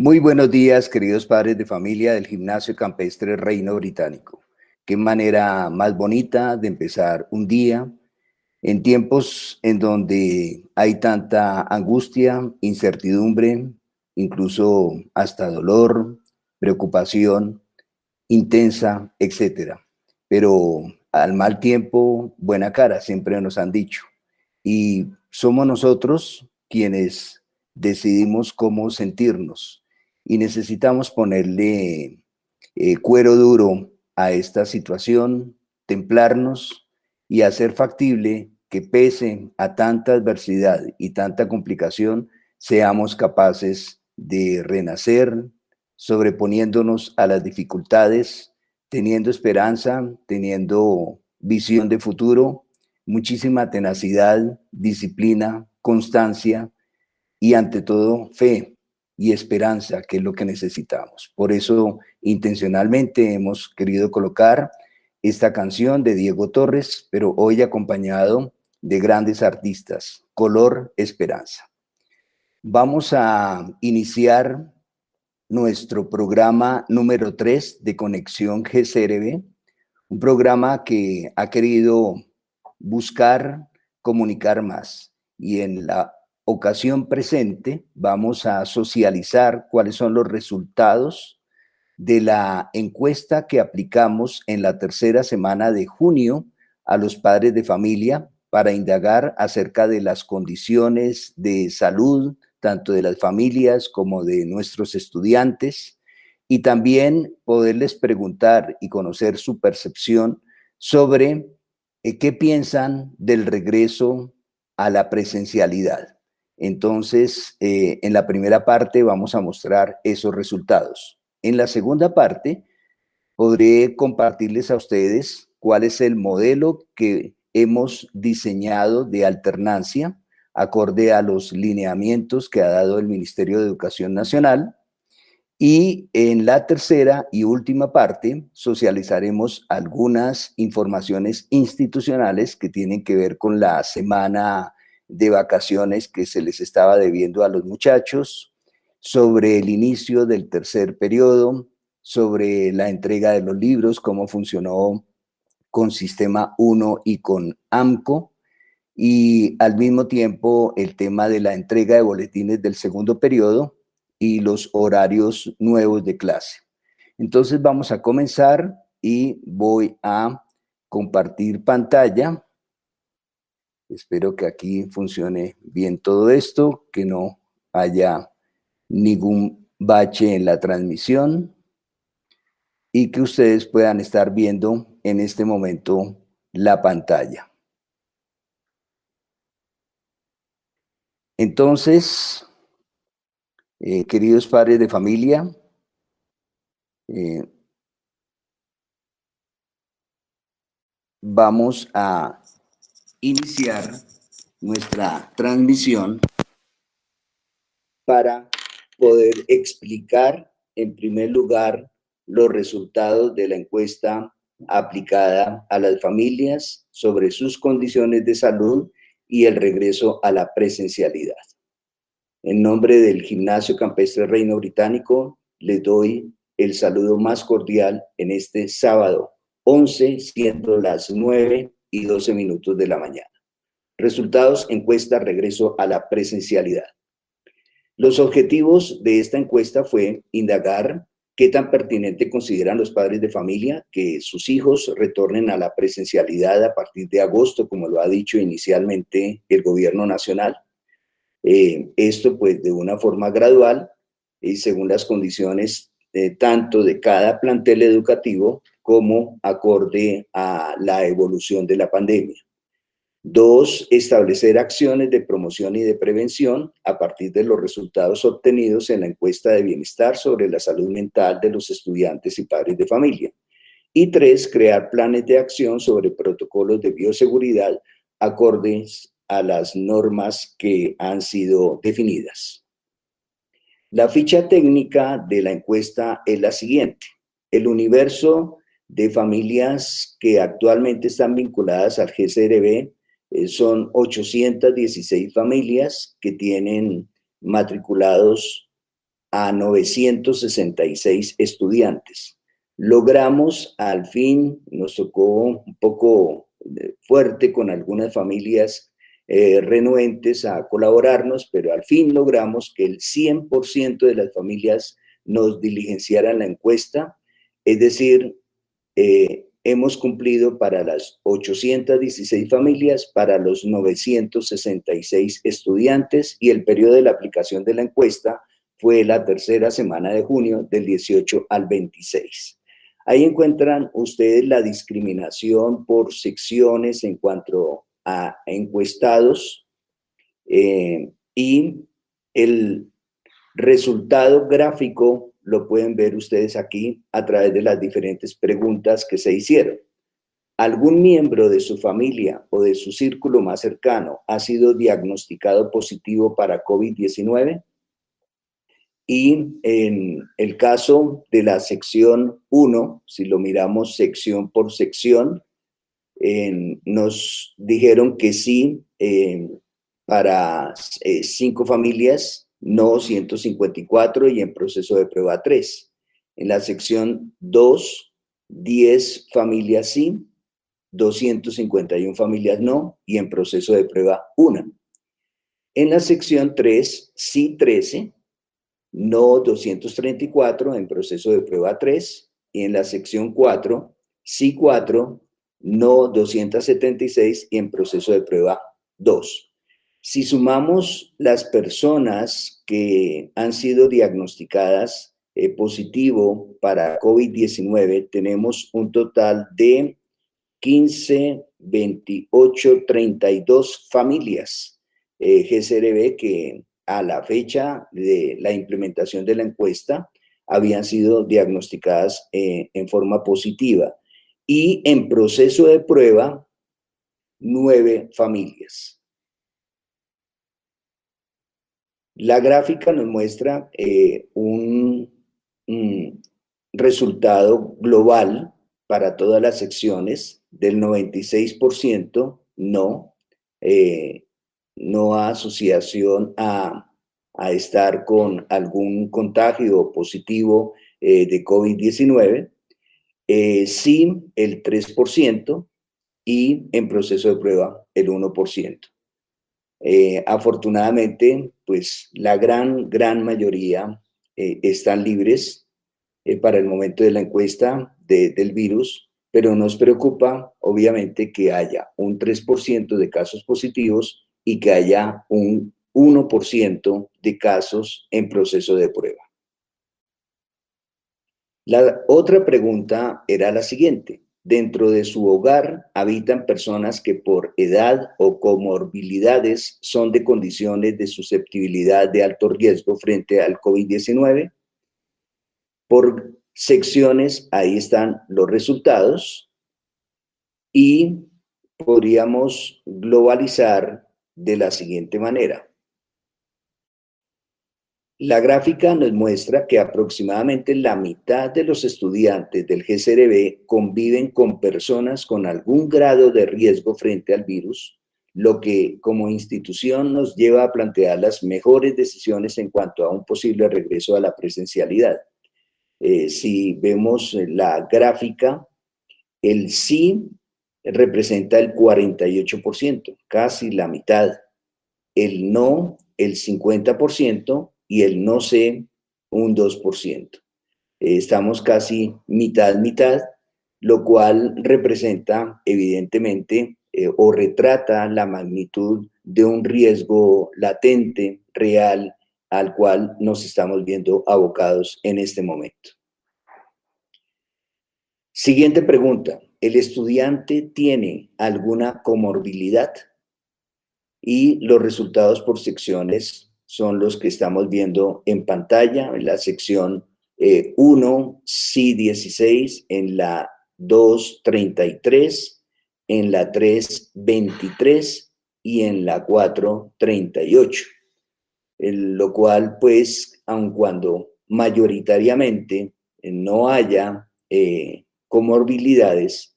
Muy buenos días, queridos padres de familia del Gimnasio Campestre Reino Británico. Qué manera más bonita de empezar un día en tiempos en donde hay tanta angustia, incertidumbre, incluso hasta dolor, preocupación intensa, etcétera. Pero al mal tiempo, buena cara, siempre nos han dicho. Y somos nosotros quienes decidimos cómo sentirnos y necesitamos ponerle cuero duro a esta situación, templarnos y hacer factible que pese a tanta adversidad y tanta complicación, seamos capaces de renacer, sobreponiéndonos a las dificultades, teniendo esperanza, teniendo visión de futuro, muchísima tenacidad, disciplina, constancia y ante todo fe y esperanza, que es lo que necesitamos. Por eso intencionalmente hemos querido colocar esta canción de Diego Torres, pero hoy acompañado de grandes artistas, Color Esperanza. Vamos a iniciar nuestro programa número 3 de Conexión GCRB, un programa que ha querido buscar comunicar más. Y en la ocasión presente vamos a socializar cuáles son los resultados de la encuesta que aplicamos en la tercera semana de junio a los padres de familia para indagar acerca de las condiciones de salud, tanto de las familias como de nuestros estudiantes, y también poderles preguntar y conocer su percepción sobre qué piensan del regreso a la presencialidad. Entonces, en la primera parte vamos a mostrar esos resultados. En la segunda parte, podré compartirles a ustedes cuál es el modelo que hemos diseñado de alternancia acorde a los lineamientos que ha dado el Ministerio de Educación Nacional. Y en la tercera y última parte socializaremos algunas informaciones institucionales que tienen que ver con la semana de vacaciones que se les estaba debiendo a los muchachos, sobre el inicio del tercer periodo, sobre la entrega de los libros, cómo funcionó con Sistema 1 y con AMCO, y al mismo tiempo el tema de la entrega de boletines del segundo periodo y los horarios nuevos de clase. Entonces vamos a comenzar y voy a compartir pantalla. Espero que aquí funcione bien todo esto, que no haya ningún bache en la transmisión y que ustedes puedan estar viendo en este momento la pantalla. Entonces, queridos padres de familia, vamos a iniciar nuestra transmisión para poder explicar en primer lugar los resultados de la encuesta aplicada a las familias sobre sus condiciones de salud y el regreso a la presencialidad. En nombre del Gimnasio Campestre Reino Británico, les doy el saludo más cordial en este sábado 11, siendo las 9:12 de la mañana. Resultados, encuesta, regreso a la presencialidad. Los objetivos de esta encuesta fue indagar qué tan pertinente consideran los padres de familia que sus hijos retornen a la presencialidad a partir de agosto, como lo ha dicho inicialmente el gobierno nacional. Esto pues de una forma gradual y según las condiciones tanto de cada plantel educativo como acorde a la evolución de la pandemia. 2, establecer acciones de promoción y de prevención a partir de los resultados obtenidos en la encuesta de bienestar sobre la salud mental de los estudiantes y padres de familia. Y 3, crear planes de acción sobre protocolos de bioseguridad acordes a las normas que han sido definidas. La ficha técnica de la encuesta es la siguiente. El universo de familias que actualmente están vinculadas al GCRB son 816 familias que tienen matriculados a 966 estudiantes. Logramos, al fin, nos tocó un poco fuerte con algunas familias renuentes a colaborarnos, pero al fin logramos que el 100% de las familias nos diligenciaran la encuesta, es decir, hemos cumplido para las 816 familias, para los 966 estudiantes, y el periodo de la aplicación de la encuesta fue la tercera semana de junio, del 18 al 26. Ahí encuentran ustedes la discriminación por secciones en cuanto a encuestados y el resultado gráfico lo pueden ver ustedes aquí a través de las diferentes preguntas que se hicieron. ¿Algún miembro de su familia o de su círculo más cercano ha sido diagnosticado positivo para COVID-19? Y en el caso de la sección 1, si lo miramos sección por sección, nos dijeron que sí, para 5 familias, no 154, y en proceso de prueba 3. En la sección 2, 10 familias sí, 251 familias no, y en proceso de prueba 1. En la sección 3, sí 13, no 234, en proceso de prueba 3, y en la sección 4, sí 4, no 276, y en proceso de prueba 2. Si sumamos las personas que han sido diagnosticadas positivo para COVID-19, tenemos un total de 15, 28, 32 familias GCRB que a la fecha de la implementación de la encuesta habían sido diagnosticadas en forma positiva. Y en proceso de prueba, 9 familias. La gráfica nos muestra un resultado global para todas las secciones del 96% no, no asociación a estar con algún contagio positivo de COVID-19, sí el 3% y en proceso de prueba el 1%. Afortunadamente, pues la gran mayoría están libres para el momento de la encuesta del virus, pero nos preocupa, obviamente, que haya un 3% de casos positivos y que haya un 1% de casos en proceso de prueba. La otra pregunta era la siguiente. Dentro de su hogar habitan personas que por edad o comorbilidades son de condiciones de susceptibilidad de alto riesgo frente al COVID-19. Por secciones, ahí están los resultados y podríamos globalizar de la siguiente manera. La gráfica nos muestra que aproximadamente la mitad de los estudiantes del GCRB conviven con personas con algún grado de riesgo frente al virus, lo que como institución nos lleva a plantear las mejores decisiones en cuanto a un posible regreso a la presencialidad. Si vemos la gráfica, el sí representa el 48%, casi la mitad. El no, el 50%, y el no sé, un 2%. Estamos casi mitad, lo cual representa evidentemente o retrata la magnitud de un riesgo latente, real, al cual nos estamos viendo abocados en este momento. Siguiente pregunta. ¿El estudiante tiene alguna comorbilidad? Y los resultados por secciones son los que estamos viendo en pantalla. En la sección 1, sí 16, en la 2, 33, en la 3, 23 y en la 4, 38. Lo cual, pues, aun cuando mayoritariamente no haya comorbilidades,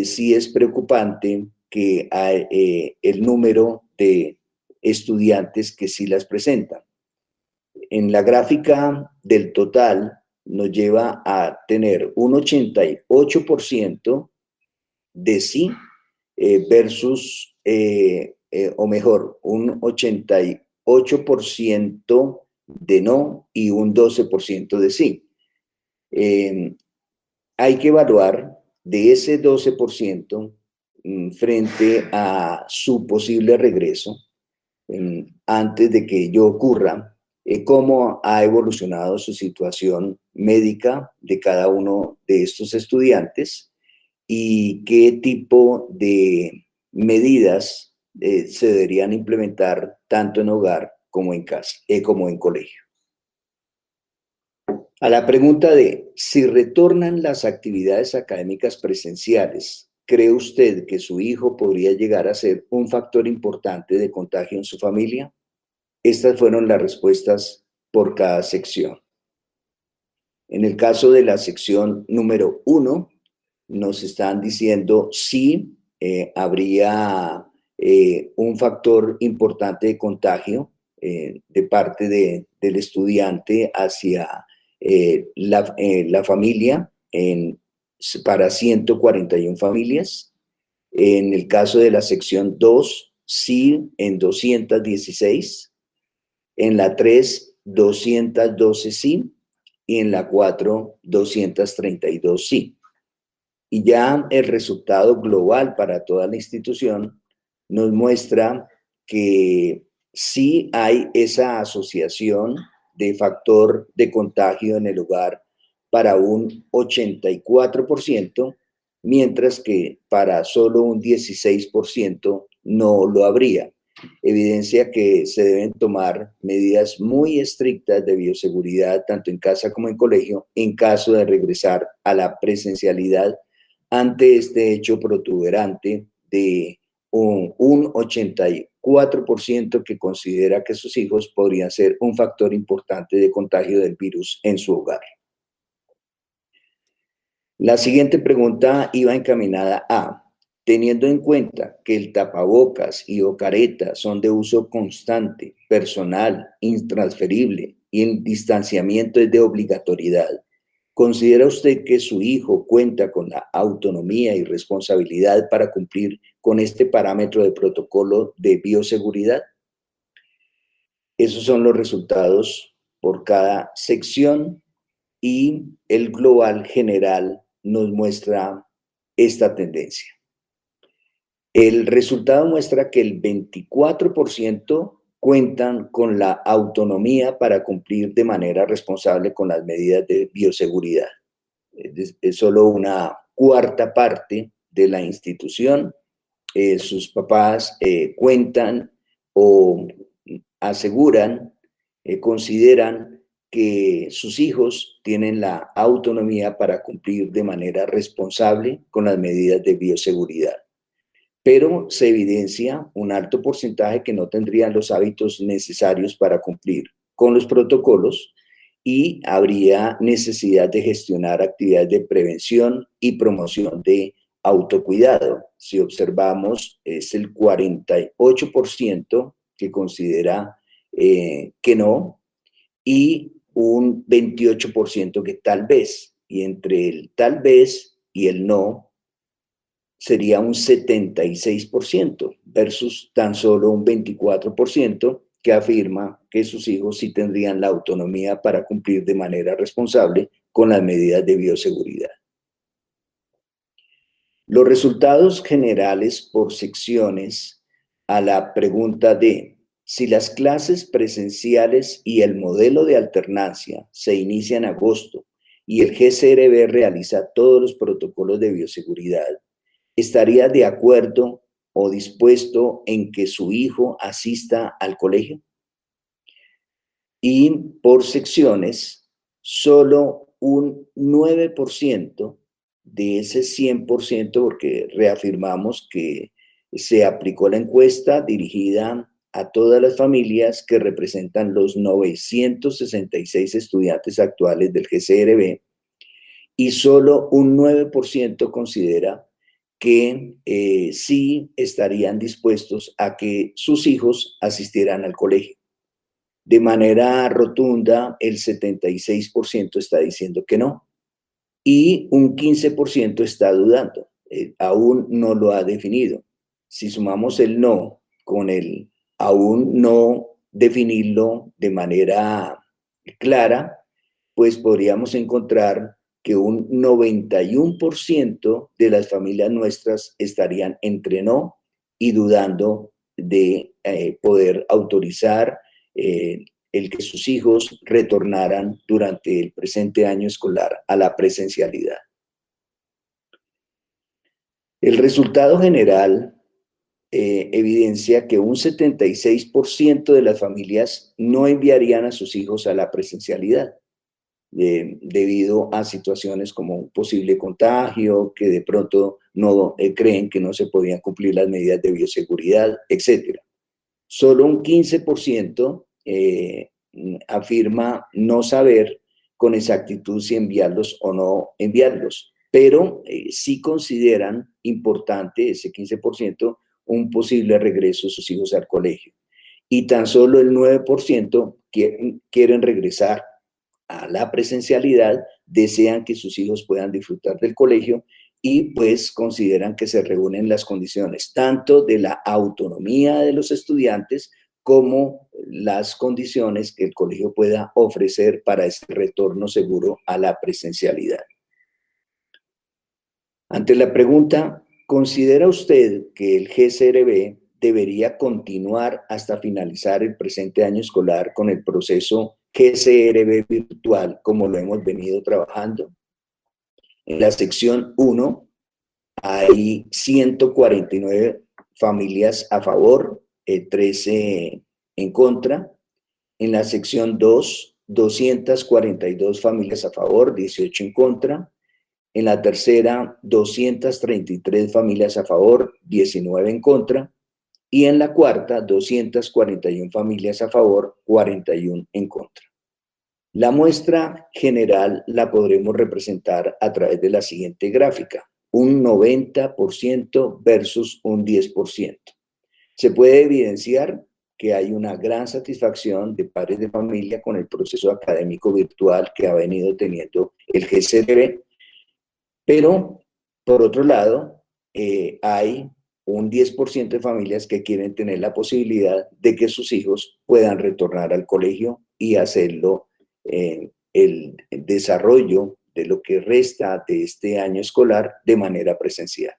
sí es preocupante que hay, el número de estudiantes que sí las presentan. en la gráfica del total nos lleva a tener un 88% de sí versus, o mejor, un 88% de no y un 12% de sí. Hay que evaluar de ese 12% frente a su posible regreso, antes de que ello ocurra, cómo ha evolucionado su situación médica de cada uno de estos estudiantes y qué tipo de medidas se deberían implementar tanto en hogar como en casa, como en colegio. A la pregunta de si retornan las actividades académicas presenciales, ¿cree usted que su hijo podría llegar a ser un factor importante de contagio en su familia? Estas fueron las respuestas por cada sección. En el caso de la sección número 1, nos están diciendo si habría un factor importante de contagio de parte del estudiante hacia la familia para 141 familias. En el caso de la sección 2, sí en 216. En la 3, 212 sí. Y en la 4, 232 sí. Y ya el resultado global para toda la institución nos muestra que sí hay esa asociación de factor de contagio en el hogar para un 84%, mientras que para solo un 16% no lo habría. Evidencia que se deben tomar medidas muy estrictas de bioseguridad, tanto en casa como en colegio, en caso de regresar a la presencialidad ante este hecho protuberante de un 84% que considera que sus hijos podrían ser un factor importante de contagio del virus en su hogar. La siguiente pregunta iba encaminada a: teniendo en cuenta que el tapabocas y o careta son de uso constante, personal, intransferible y el distanciamiento es de obligatoriedad, ¿considera usted que su hijo cuenta con la autonomía y responsabilidad para cumplir con este parámetro de protocolo de bioseguridad? Esos son los resultados por cada sección y el global general nos muestra esta tendencia. El resultado muestra que el 24% cuentan con la autonomía para cumplir de manera responsable con las medidas de bioseguridad. Es solo una cuarta parte de la institución. Sus papás cuentan o aseguran, consideran que sus hijos tienen la autonomía para cumplir de manera responsable con las medidas de bioseguridad. Pero se evidencia un alto porcentaje que no tendrían los hábitos necesarios para cumplir con los protocolos y habría necesidad de gestionar actividades de prevención y promoción de autocuidado. Si observamos, es el 48% que considera que no y un 28% que tal vez. Y entre el tal vez y el no sería un 76% versus tan solo un 24% que afirma que sus hijos sí tendrían la autonomía para cumplir de manera responsable con las medidas de bioseguridad. Los resultados generales por secciones a la pregunta de si las clases presenciales y el modelo de alternancia se inicia en agosto y el GCRB realiza todos los protocolos de bioseguridad, ¿estaría de acuerdo o dispuesto en que su hijo asista al colegio? Y por secciones, solo un 9% de ese 100%, porque reafirmamos que se aplicó la encuesta dirigida a todas las familias que representan los 966 estudiantes actuales del GCRB, y solo un 9% considera que sí estarían dispuestos a que sus hijos asistieran al colegio. De manera rotunda, el 76% está diciendo que no y un 15% está dudando, aún no lo ha definido. Si sumamos el no con el aún no definirlo de manera clara, pues podríamos encontrar que un 91% de las familias nuestras estarían entre no y dudando de poder autorizar el que sus hijos retornaran durante el presente año escolar a la presencialidad. El resultado general evidencia que un 76% de las familias no enviarían a sus hijos a la presencialidad debido a situaciones como un posible contagio, que de pronto no creen que no se podían cumplir las medidas de bioseguridad, etc. Solo un 15% afirma no saber con exactitud si enviarlos o no enviarlos, pero sí consideran importante ese 15% un posible regreso de sus hijos al colegio. Y tan solo el 9% quieren regresar a la presencialidad, desean que sus hijos puedan disfrutar del colegio y pues consideran que se reúnen las condiciones tanto de la autonomía de los estudiantes como las condiciones que el colegio pueda ofrecer para ese retorno seguro a la presencialidad. Ante la pregunta, ¿considera usted que el GCRB debería continuar hasta finalizar el presente año escolar con el proceso GCRB virtual como lo hemos venido trabajando? En la sección 1 hay 149 familias a favor, 13 en contra. En la sección 2, 242 familias a favor, 18 en contra. En la tercera, 233 familias a favor, 19 en contra. Y en la cuarta, 241 familias a favor, 41 en contra. La muestra general la podremos representar a través de la siguiente gráfica, un 90% versus un 10%. Se puede evidenciar que hay una gran satisfacción de padres de familia con el proceso académico virtual que ha venido teniendo el GCRB, pero por otro lado, hay un 10% de familias que quieren tener la posibilidad de que sus hijos puedan retornar al colegio y hacerlo el desarrollo de lo que resta de este año escolar de manera presencial.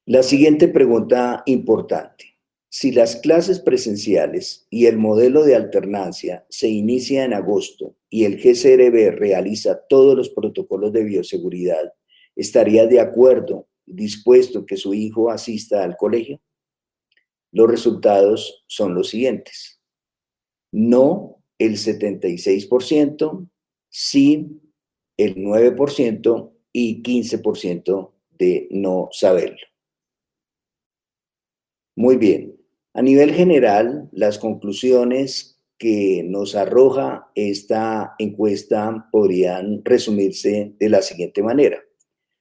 La siguiente pregunta importante. Si las clases presenciales y el modelo de alternancia se inicia en agosto y el GCRB realiza todos los protocolos de bioseguridad, ¿estaría de acuerdo, dispuesto que su hijo asista al colegio? Los resultados son los siguientes. No, el 76%, sí, el 9% y 15% de no saberlo. Muy bien. A nivel general, las conclusiones que nos arroja esta encuesta podrían resumirse de la siguiente manera.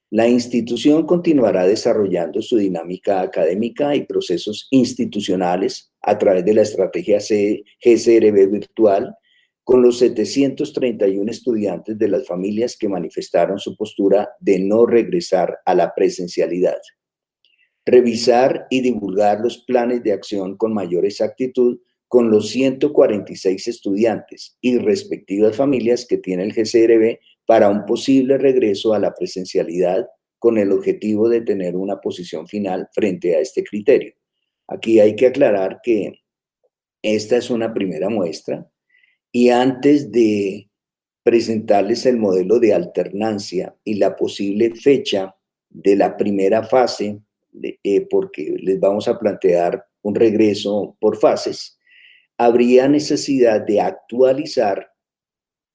La institución continuará desarrollando su dinámica académica y procesos institucionales a través de la estrategia GCRB virtual con los 731 estudiantes de las familias que manifestaron su postura de no regresar a la presencialidad. Revisar y divulgar los planes de acción con mayor exactitud con los 146 estudiantes y respectivas familias que tiene el GCRB para un posible regreso a la presencialidad con el objetivo de tener una posición final frente a este criterio. Aquí hay que aclarar que esta es una primera muestra y antes de presentarles el modelo de alternancia y la posible fecha de la primera fase, porque les vamos a plantear un regreso por fases, habría necesidad de actualizar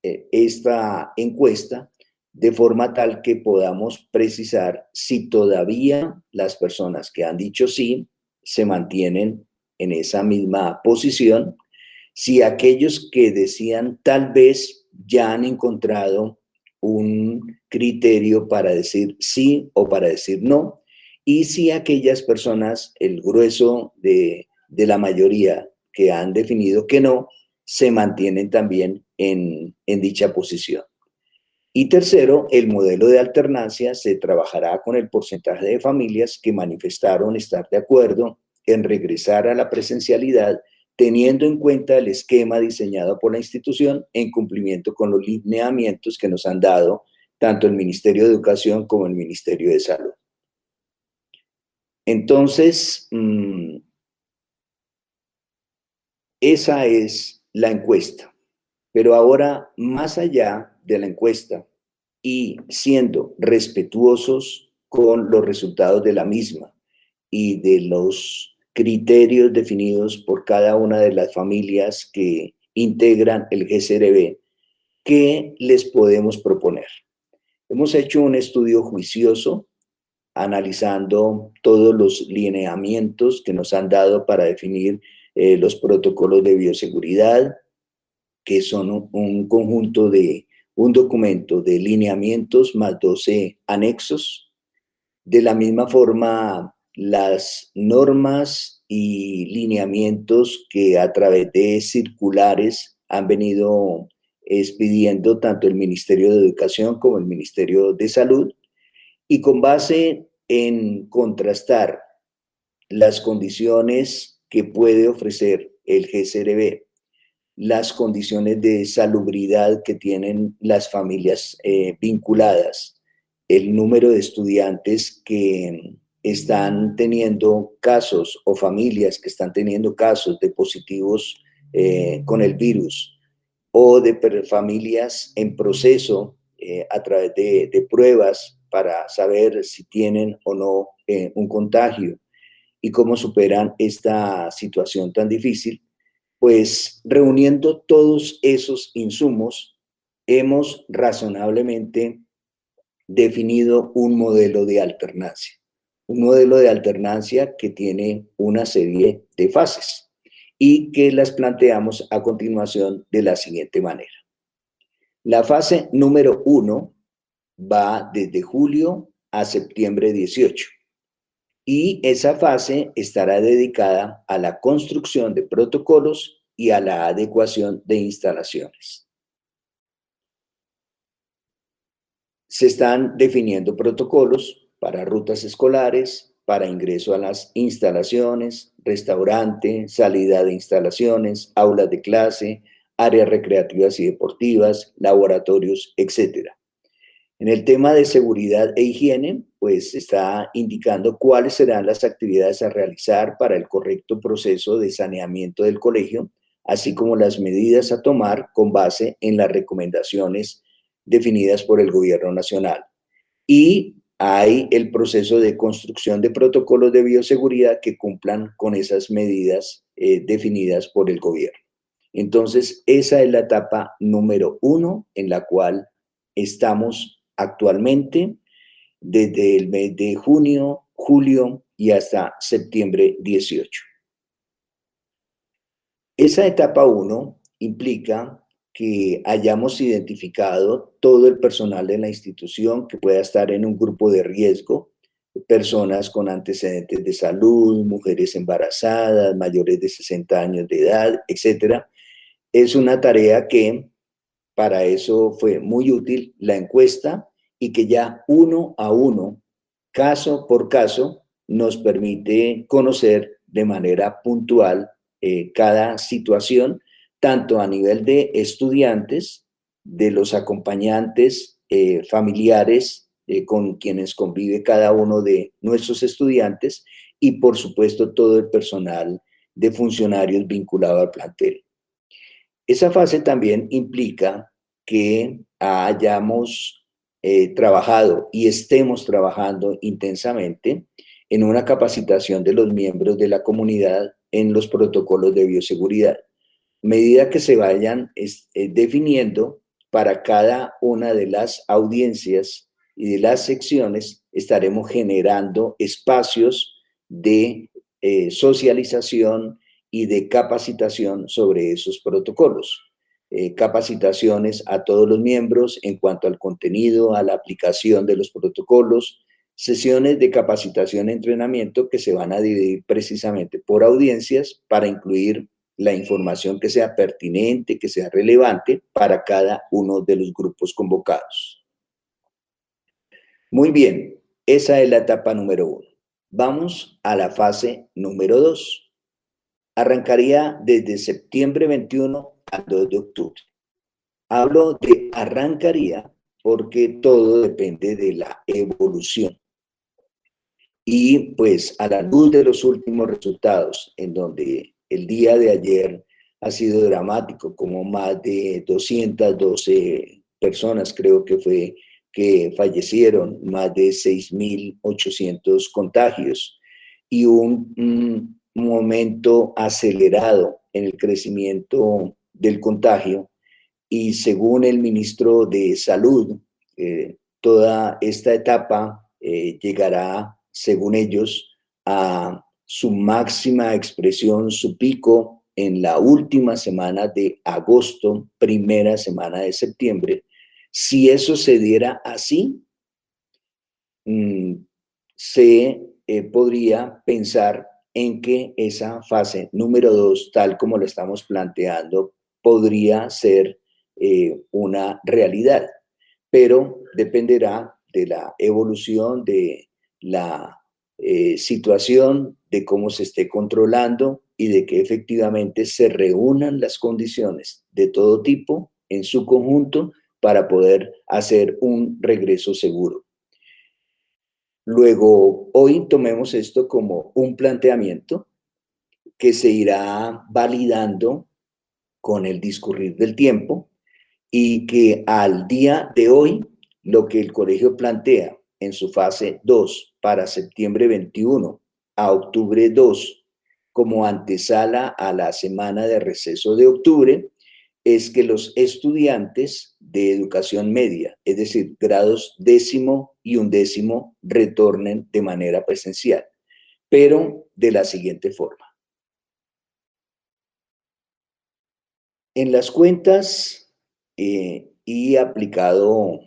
esta encuesta de forma tal que podamos precisar si todavía las personas que han dicho sí se mantienen en esa misma posición, si aquellos que decían tal vez ya han encontrado un criterio para decir sí o para decir no, y si aquellas personas, el grueso de la mayoría que han definido que no, se mantienen también en dicha posición. Y tercero, el modelo de alternancia se trabajará con el porcentaje de familias que manifestaron estar de acuerdo en regresar a la presencialidad, teniendo en cuenta el esquema diseñado por la institución en cumplimiento con los lineamientos que nos han dado tanto el Ministerio de Educación como el Ministerio de Salud. Entonces, esa es la encuesta. Pero ahora, más allá de la encuesta y siendo respetuosos con los resultados de la misma y de los criterios definidos por cada una de las familias que integran el GCRB, ¿qué les podemos proponer? Hemos hecho un estudio juicioso analizando todos los lineamientos que nos han dado para definir los protocolos de bioseguridad, que son un conjunto de un documento de lineamientos más 12 anexos. De la misma forma, las normas y lineamientos que a través de circulares han venido expidiendo tanto el Ministerio de Educación como el Ministerio de Salud, y con base en contrastar las condiciones que puede ofrecer el GCRB, las condiciones de salubridad que tienen las familias vinculadas, el número de estudiantes que están teniendo casos o familias que están teniendo casos de positivos con el virus o de familias en proceso a través de pruebas para saber si tienen o no un contagio y cómo superan esta situación tan difícil. Pues reuniendo todos esos insumos, hemos razonablemente definido un modelo de alternancia. Un modelo de alternancia que tiene una serie de fases y que las planteamos a continuación de la siguiente manera. La fase número 1 va desde julio a septiembre 18. Y esa fase estará dedicada a la construcción de protocolos y a la adecuación de instalaciones. Se están definiendo protocolos para rutas escolares, para ingreso a las instalaciones, restaurante, salida de instalaciones, aulas de clase, áreas recreativas y deportivas, laboratorios, etc. En el tema de seguridad e higiene, pues está indicando cuáles serán las actividades a realizar para el correcto proceso de saneamiento del colegio, así como las medidas a tomar con base en las recomendaciones definidas por el Gobierno Nacional. Y hay el proceso de construcción de protocolos de bioseguridad que cumplan con esas medidas definidas por el Gobierno. Entonces, esa es la etapa número 1 en la cual estamos actualmente desde el mes de junio, julio y hasta septiembre 18. Esa etapa 1 implica que hayamos identificado todo el personal de la institución que pueda estar en un grupo de riesgo, personas con antecedentes de salud, mujeres embarazadas, mayores de 60 años de edad, etc. Es una tarea que para eso fue muy útil la encuesta y que ya uno a uno, caso por caso, nos permite conocer de manera puntual cada situación, tanto a nivel de estudiantes, de los acompañantes familiares con quienes convive cada uno de nuestros estudiantes y, por supuesto, todo el personal de funcionarios vinculado al plantel. Esa fase también implica que hayamos trabajado y estemos trabajando intensamente en una capacitación de los miembros de la comunidad en los protocolos de bioseguridad, medida que se vayan definiendo para cada una de las audiencias y de las secciones. Estaremos generando espacios de socialización y de capacitación sobre esos protocolos. Capacitaciones a todos los miembros en cuanto al contenido, a la aplicación de los protocolos, sesiones de capacitación y entrenamiento que se van a dividir precisamente por audiencias para incluir la información que sea pertinente, que sea relevante para cada uno de los grupos convocados. Muy bien, esa es la etapa número 1. Vamos a la fase número 2. Arrancaría desde septiembre 21 al 2 de octubre. Hablo de arrancaría porque todo depende de la evolución. Y pues a la luz de los últimos resultados, en donde el día de ayer ha sido dramático, como más de 212 personas creo que fue que fallecieron, más de 6.800 contagios y un momento acelerado en el crecimiento del contagio. Y según el ministro de Salud, toda esta etapa llegará, según ellos, a su máxima expresión, su pico, en la última semana de agosto, primera semana de septiembre. Si eso se diera así, se podría pensar en que esa fase número 2, tal como lo estamos planteando, podría ser una realidad, pero dependerá de la evolución de la situación, de cómo se esté controlando y de que efectivamente se reúnan las condiciones de todo tipo en su conjunto para poder hacer un regreso seguro. Luego, hoy tomemos esto como un planteamiento que se irá validando con el discurrir del tiempo y que al día de hoy lo que el colegio plantea en su fase 2 para septiembre 21 a octubre 2 como antesala a la semana de receso de octubre es que los estudiantes de educación media, es decir, grados 10º y 11º, retornen de manera presencial, pero de la siguiente forma. En las cuentas y aplicado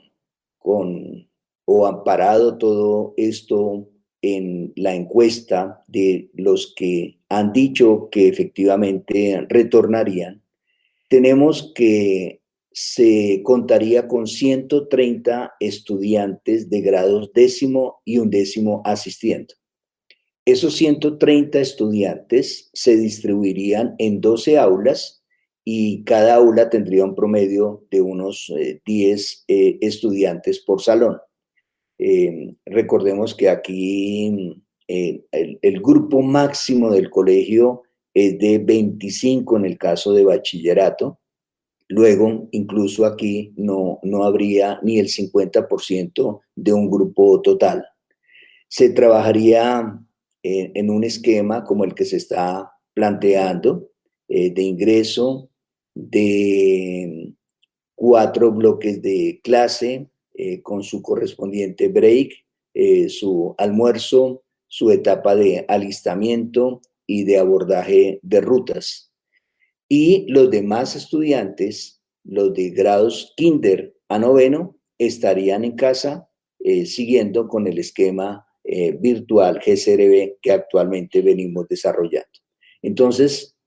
con o amparado todo esto en la encuesta de los que han dicho que efectivamente retornarían, tenemos que se contaría con 130 estudiantes de grados 10º y 11º asistiendo. Esos 130 estudiantes se distribuirían en 12 aulas y cada aula tendría un promedio de unos 10 estudiantes por salón. Recordemos que aquí el grupo máximo del colegio es de 25 en el caso de bachillerato. Luego, incluso aquí no habría ni el 50% de un grupo total. Se trabajaría en un esquema como el que se está planteando, de ingreso, de 4 bloques de clase, con su correspondiente break, su almuerzo, su etapa de alistamiento y de abordaje de rutas. Y los demás estudiantes, los de grados kinder a 9º, estarían en casa siguiendo con el esquema virtual GCRB que actualmente venimos desarrollando. Entonces,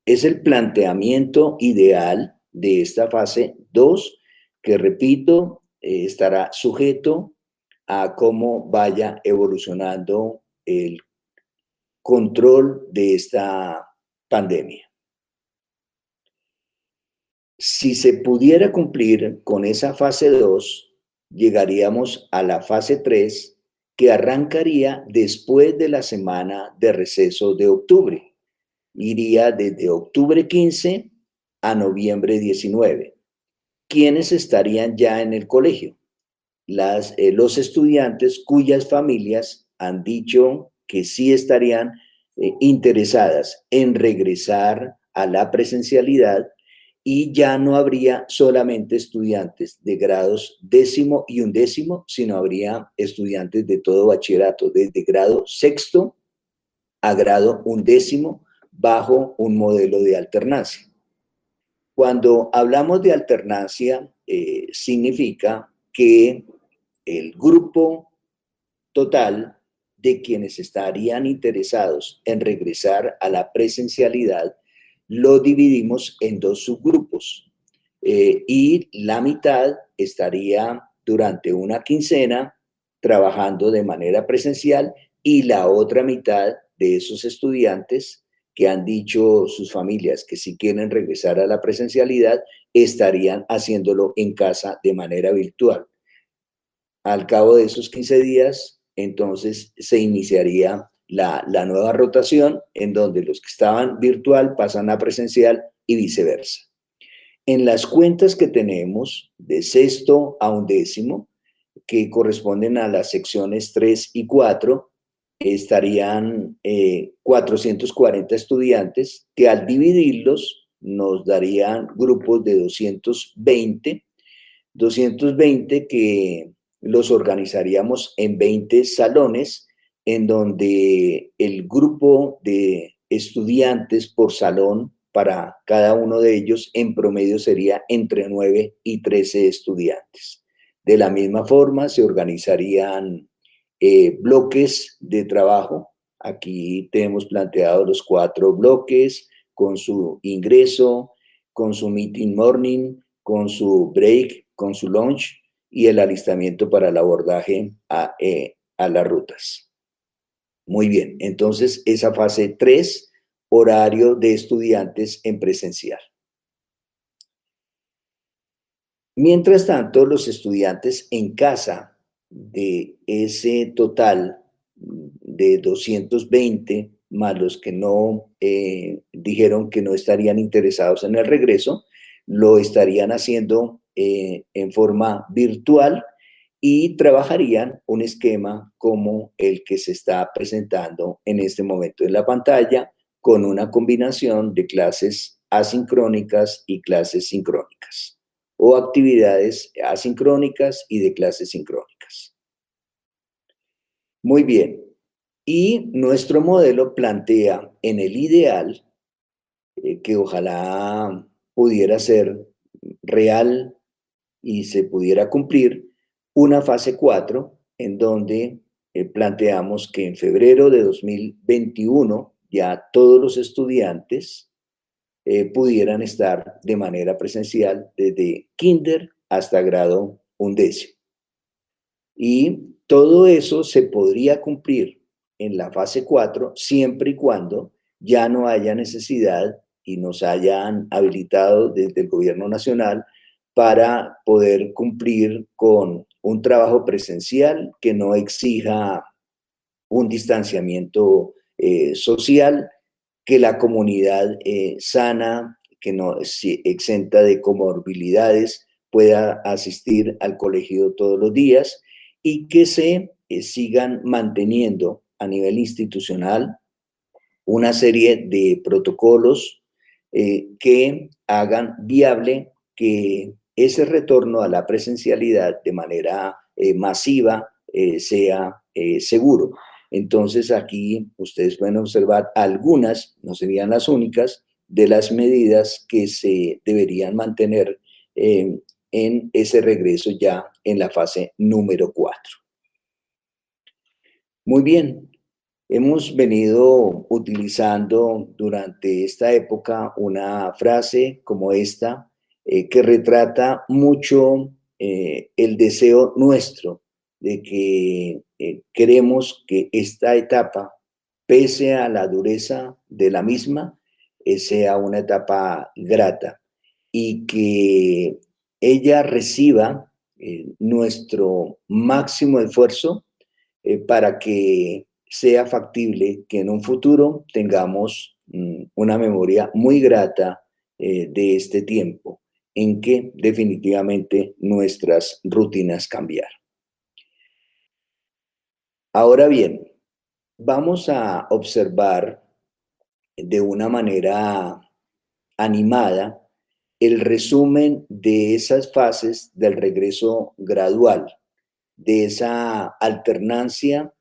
es el planteamiento ideal de esta fase 2, que repito, estará sujeto a cómo vaya evolucionando el control de esta pandemia. Si se pudiera cumplir con esa fase 2, llegaríamos a la fase 3, que arrancaría después de la semana de receso de octubre. Iría desde octubre 15 a noviembre 19. ¿Quiénes estarían ya en el colegio? Los estudiantes cuyas familias han dicho que sí estarían interesadas en regresar a la presencialidad, y ya no habría solamente estudiantes de grados 10º y 11º, sino habría estudiantes de todo bachillerato, desde grado 6º a grado 11º, bajo un modelo de alternancia. Cuando hablamos de alternancia, significa que el grupo total de quienes estarían interesados en regresar a la presencialidad lo dividimos en dos subgrupos y la mitad estaría durante una quincena trabajando de manera presencial y la otra mitad de esos estudiantes que han dicho sus familias que si quieren regresar a la presencialidad, estarían haciéndolo en casa de manera virtual. Al cabo de esos 15 días, entonces se iniciaría la nueva rotación en donde los que estaban virtual pasan a presencial y viceversa. En las cuentas que tenemos de sexto a undécimo, que corresponden a las secciones 3 y 4, estarían 440 estudiantes que al dividirlos nos darían grupos de 220 que los organizaríamos en 20 salones, en donde el grupo de estudiantes por salón para cada uno de ellos en promedio sería entre 9 y 13 estudiantes. De la misma forma se organizarían bloques de trabajo. Aquí tenemos planteados los 4 bloques con su ingreso, con su meeting morning, con su break, con su lunch y el alistamiento para el abordaje a las rutas. Muy bien, entonces esa fase 3, horario de estudiantes en presencial. Mientras tanto, los estudiantes en casa de ese total de 220, más los que no dijeron que no estarían interesados en el regreso, lo estarían haciendo en forma virtual y trabajarían un esquema como el que se está presentando en este momento en la pantalla, con una combinación de clases asincrónicas y clases sincrónicas, o actividades asincrónicas y de clases sincrónicas. Muy bien. Y nuestro modelo plantea en el ideal, que ojalá pudiera ser real y se pudiera cumplir, una fase 4 en donde planteamos que en febrero de 2021 ya todos los estudiantes pudieran estar de manera presencial desde kinder hasta grado 11. Y todo eso se podría cumplir en la fase 4 siempre y cuando ya no haya necesidad y nos hayan habilitado desde el gobierno nacional para poder cumplir con un trabajo presencial que no exija un distanciamiento social, que la comunidad sana, que no exenta de comorbilidades, pueda asistir al colegio todos los días y que se sigan manteniendo a nivel institucional una serie de protocolos que hagan viable que ese retorno a la presencialidad de manera masiva sea seguro. Entonces aquí ustedes pueden observar algunas, no serían las únicas, de las medidas que se deberían mantener en ese regreso ya en la fase número 4. Muy bien, hemos venido utilizando durante esta época una frase como esta que retrata mucho el deseo nuestro de que queremos que esta etapa, pese a la dureza de la misma, sea una etapa grata y que ella reciba nuestro máximo esfuerzo para que sea factible que en un futuro tengamos una memoria muy grata de este tiempo en que definitivamente nuestras rutinas cambiaron. Ahora bien, vamos a observar de una manera animada el resumen de esas fases del regreso gradual, de esa alternancia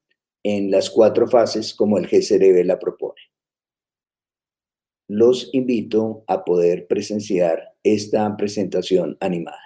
en las 4 fases como el GCRB la propone. Los invito a poder presenciar esta presentación animada.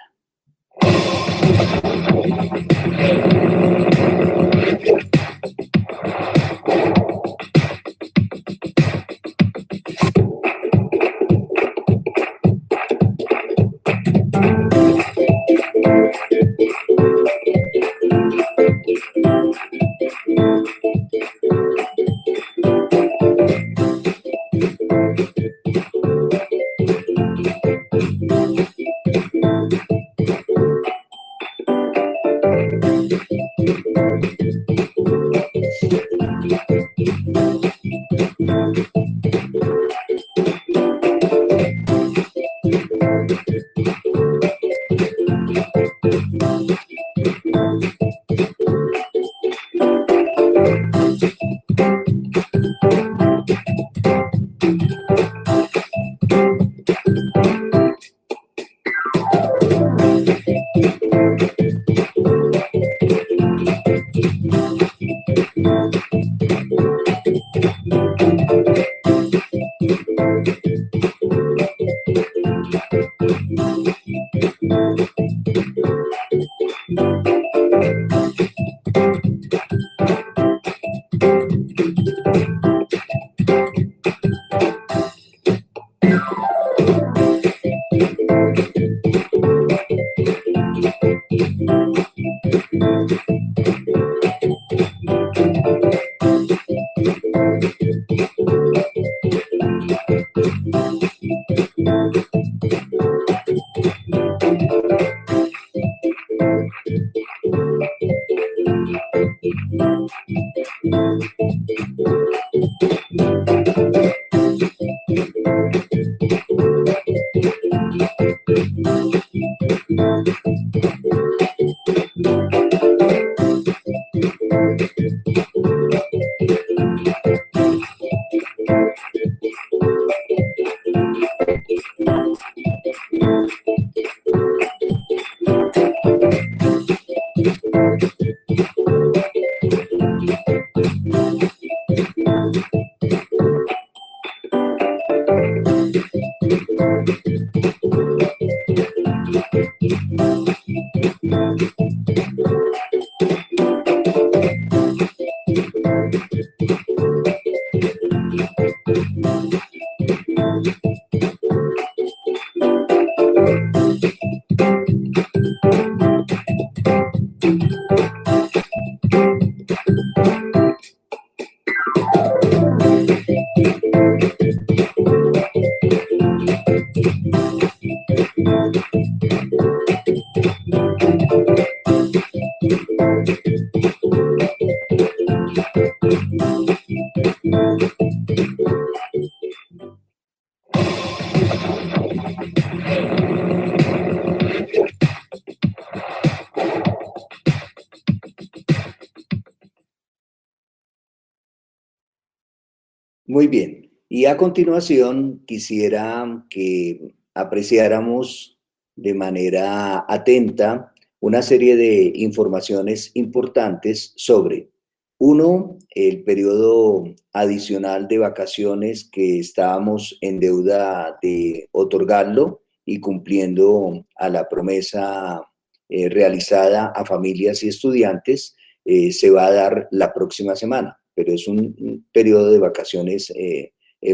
Muy bien. Y a continuación quisiera que apreciáramos de manera atenta una serie de informaciones importantes sobre, uno, el periodo adicional de vacaciones que estábamos en deuda de otorgarlo y cumpliendo a la promesa realizada a familias y estudiantes, se va a dar la próxima semana, pero es un periodo de vacaciones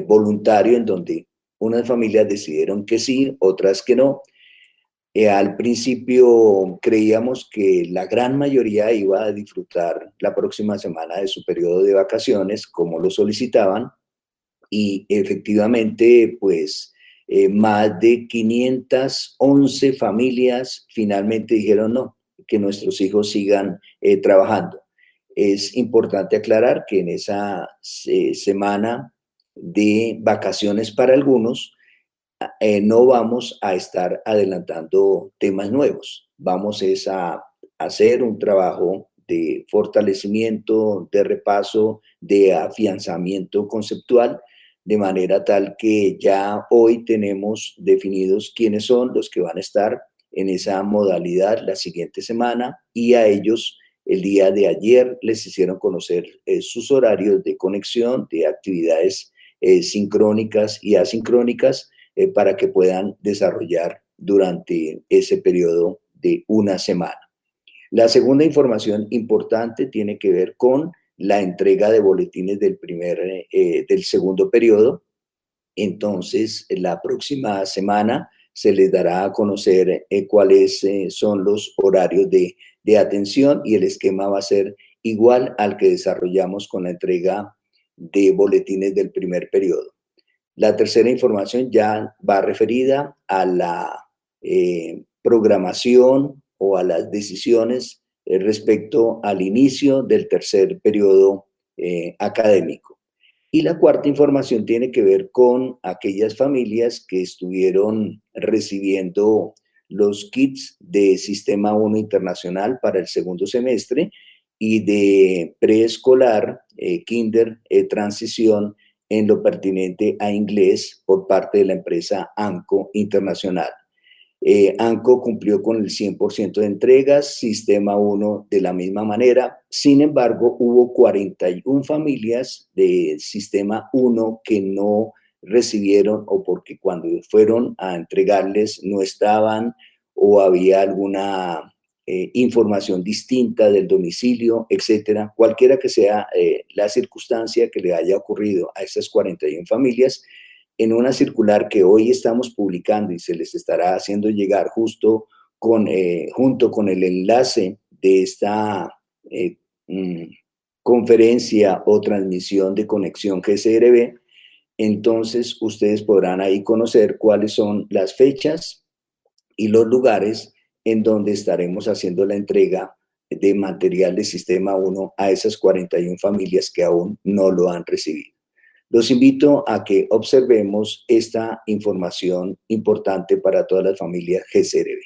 voluntario en donde unas familias decidieron que sí, otras que no. Al principio creíamos que la gran mayoría iba a disfrutar la próxima semana de su periodo de vacaciones como lo solicitaban, y efectivamente, pues más de 511 familias finalmente dijeron no, que nuestros hijos sigan trabajando. Es importante aclarar que en esa semana de vacaciones para algunos, no vamos a estar adelantando temas nuevos. Vamos es a hacer un trabajo de fortalecimiento, de repaso, de afianzamiento conceptual, de manera tal que ya hoy tenemos definidos quiénes son los que van a estar en esa modalidad la siguiente semana, y a ellos el día de ayer les hicieron conocer sus horarios de conexión, de actividades sincrónicas y asincrónicas, para que puedan desarrollar durante ese periodo de una semana. La segunda información importante tiene que ver con la entrega de boletines del segundo periodo. Entonces, la próxima semana se les dará a conocer cuáles son los horarios de atención, y el esquema va a ser igual al que desarrollamos con la entrega de boletines del primer periodo. La tercera información ya va referida a la programación o a las decisiones respecto al inicio del tercer periodo académico. Y la cuarta información tiene que ver con aquellas familias que estuvieron recibiendo los kits de Sistema 1 Internacional para el segundo semestre y de preescolar, kinder, transición en lo pertinente a inglés por parte de la empresa ANCO Internacional. ANCO cumplió con el 100% de entregas, Sistema 1 de la misma manera. Sin embargo, hubo 41 familias de Sistema 1 que no recibieron, o porque cuando fueron a entregarles no estaban, o había alguna información distinta del domicilio, etcétera. Cualquiera que sea la circunstancia que le haya ocurrido a estas 41 familias, en una circular que hoy estamos publicando y se les estará haciendo llegar junto con el enlace de esta conferencia o transmisión de Conexión GCRB, entonces ustedes podrán ahí conocer cuáles son las fechas y los lugares en donde estaremos haciendo la entrega de material de Sistema 1 a esas 41 familias que aún no lo han recibido. Los invito a que observemos esta información importante para todas las familias GCRB.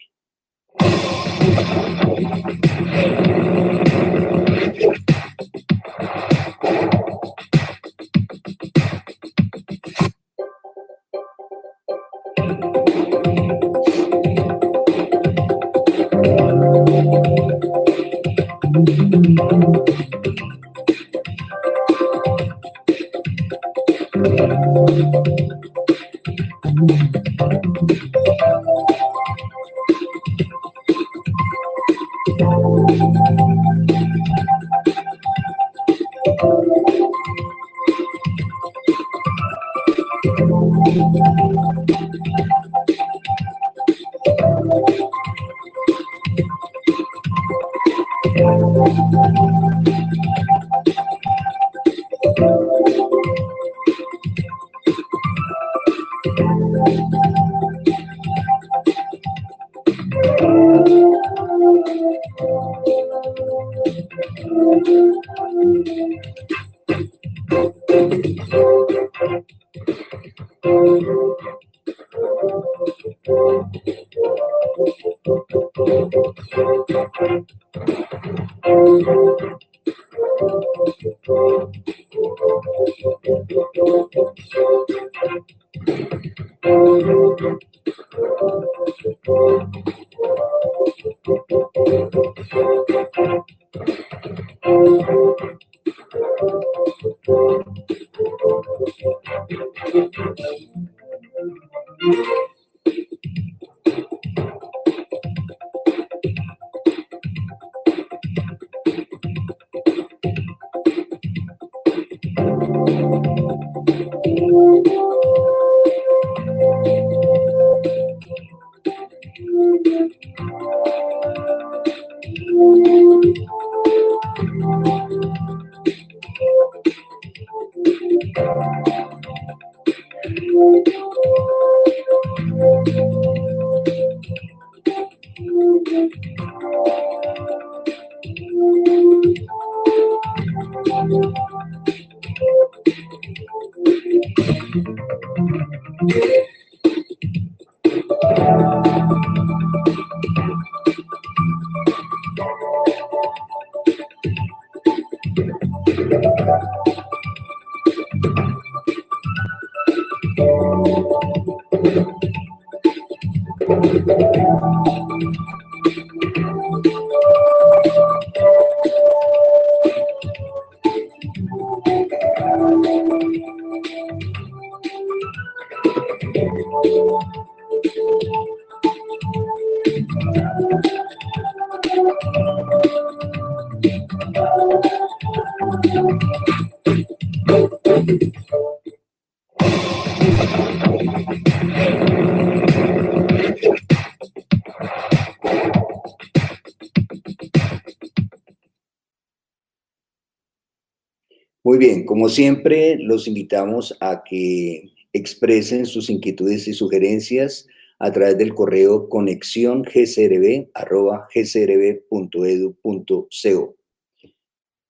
Muy bien, como siempre, los invitamos a que expresen sus inquietudes y sugerencias a través del correo conexiongcrb@gcrb.edu.co.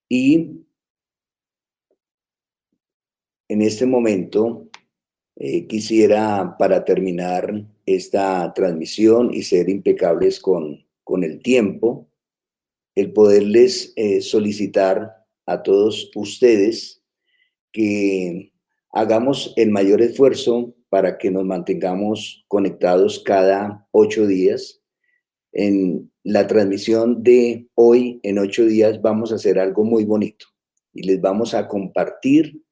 Y en este momento quisiera, para terminar esta transmisión y ser impecables con el tiempo, el poderles solicitar a todos ustedes que hagamos el mayor esfuerzo para que nos mantengamos conectados cada 8 días. En la transmisión de hoy, en 8 días, vamos a hacer algo muy bonito y les vamos a compartir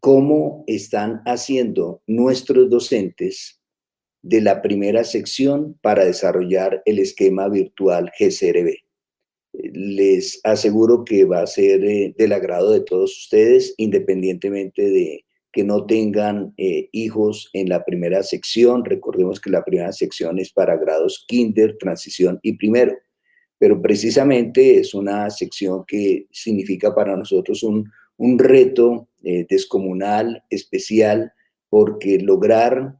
cómo están haciendo nuestros docentes de la primera sección para desarrollar el esquema virtual GCRB. Les aseguro que va a ser del agrado de todos ustedes, independientemente de que no tengan hijos en la primera sección. Recordemos que la primera sección es para grados kinder, transición y primero, pero precisamente es una sección que significa para nosotros un reto descomunal, especial, porque lograr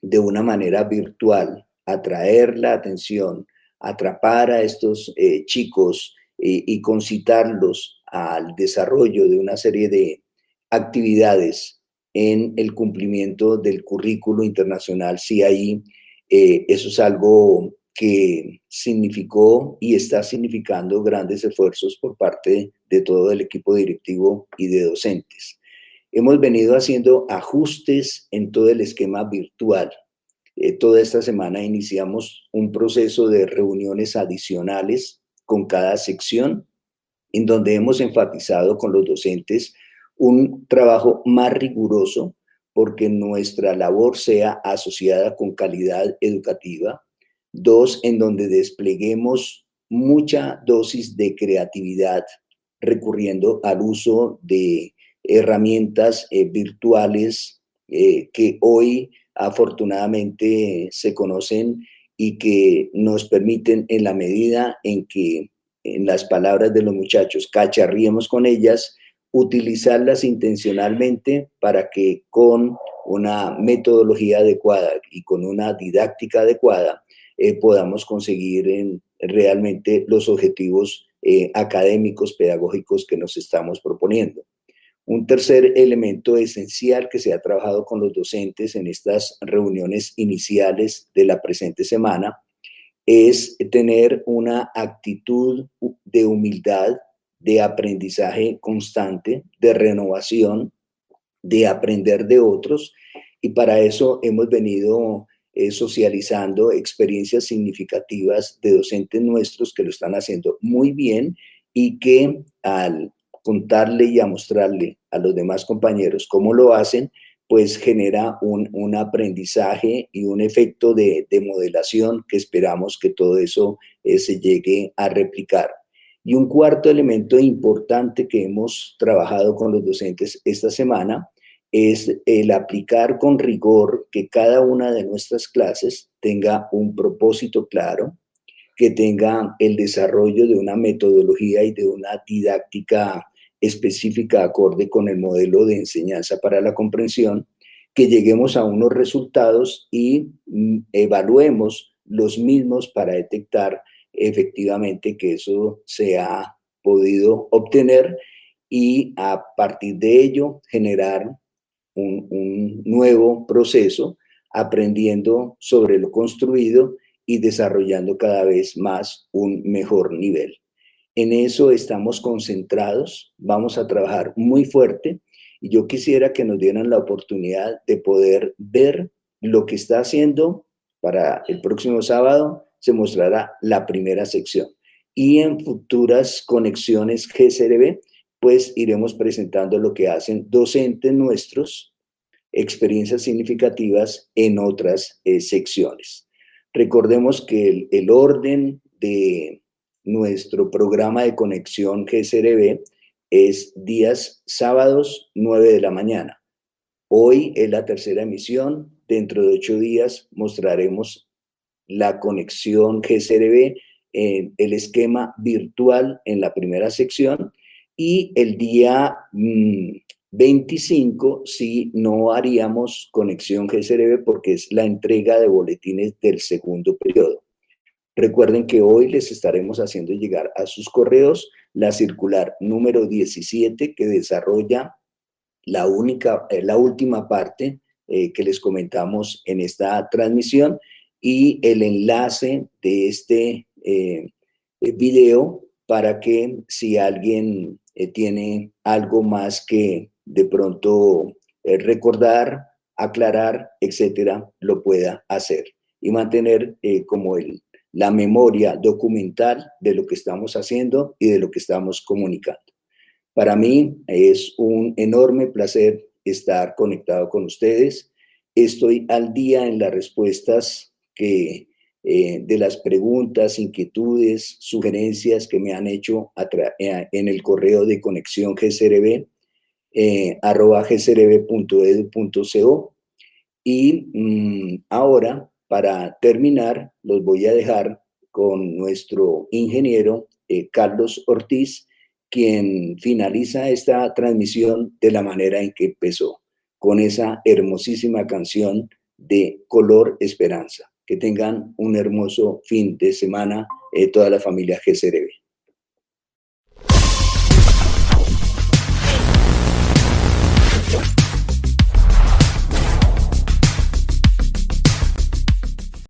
de una manera virtual atraer la atención, atrapar a estos chicos y concitarlos al desarrollo de una serie de actividades en el cumplimiento del currículo internacional CIE. Eso es algo que significó y está significando grandes esfuerzos por parte de todo el equipo directivo y de docentes. Hemos venido haciendo ajustes en todo el esquema virtual. Toda esta semana iniciamos un proceso de reuniones adicionales con cada sección, en donde hemos enfatizado con los docentes un trabajo más riguroso porque nuestra labor sea asociada con calidad educativa. Dos, en donde despleguemos mucha dosis de creatividad recurriendo al uso de herramientas virtuales que hoy afortunadamente se conocen y que nos permiten, en la medida en que, en las palabras de los muchachos, cacharriemos con ellas, utilizarlas intencionalmente para que con una metodología adecuada y con una didáctica adecuada podamos conseguir realmente los objetivos académicos, pedagógicos que nos estamos proponiendo. Un tercer elemento esencial que se ha trabajado con los docentes en estas reuniones iniciales de la presente semana es tener una actitud de humildad, de aprendizaje constante, de renovación, de aprender de otros, y para eso hemos venido socializando experiencias significativas de docentes nuestros que lo están haciendo muy bien y que al contarle y a mostrarle a los demás compañeros cómo lo hacen, pues genera un aprendizaje y un efecto de modelación que esperamos que todo eso se llegue a replicar. Y un cuarto elemento importante que hemos trabajado con los docentes esta semana es el aplicar con rigor que cada una de nuestras clases tenga un propósito claro, que tenga el desarrollo de una metodología y de una didáctica específica acorde con el modelo de enseñanza para la comprensión, que lleguemos a unos resultados y evaluemos los mismos para detectar efectivamente que eso se ha podido obtener y a partir de ello generar un nuevo proceso, aprendiendo sobre lo construido y desarrollando cada vez más un mejor nivel. En eso estamos concentrados, vamos a trabajar muy fuerte y yo quisiera que nos dieran la oportunidad de poder ver lo que está haciendo. Para el próximo sábado se mostrará la primera sección y en futuras conexiones GCRB pues iremos presentando lo que hacen docentes nuestros, experiencias significativas en otras secciones. Recordemos que el orden de nuestro programa de conexión GCRB es días sábados 9 de la mañana. Hoy es la tercera emisión. Dentro de 8 días mostraremos la conexión GCRB, el esquema virtual en la primera sección y el día 25 sí no haríamos conexión GSRB porque es la entrega de boletines del segundo periodo. Recuerden que hoy les estaremos haciendo llegar a sus correos la circular número 17 que desarrolla la última parte que les comentamos en esta transmisión y el enlace de este video para que si alguien tiene algo más que de pronto recordar, aclarar, etcétera, lo pueda hacer y mantener como la memoria documental de lo que estamos haciendo y de lo que estamos comunicando. Para mí es un enorme placer estar conectado con ustedes. Estoy al día en las respuestas de las preguntas, inquietudes, sugerencias que me han hecho en el correo de conexión gsrb, @gsrb.edu.co. Y ahora, para terminar, los voy a dejar con nuestro ingeniero Carlos Ortiz, quien finaliza esta transmisión de la manera en que empezó, con esa hermosísima canción de Color Esperanza. Que tengan un hermoso fin de semana toda la familia GSRB.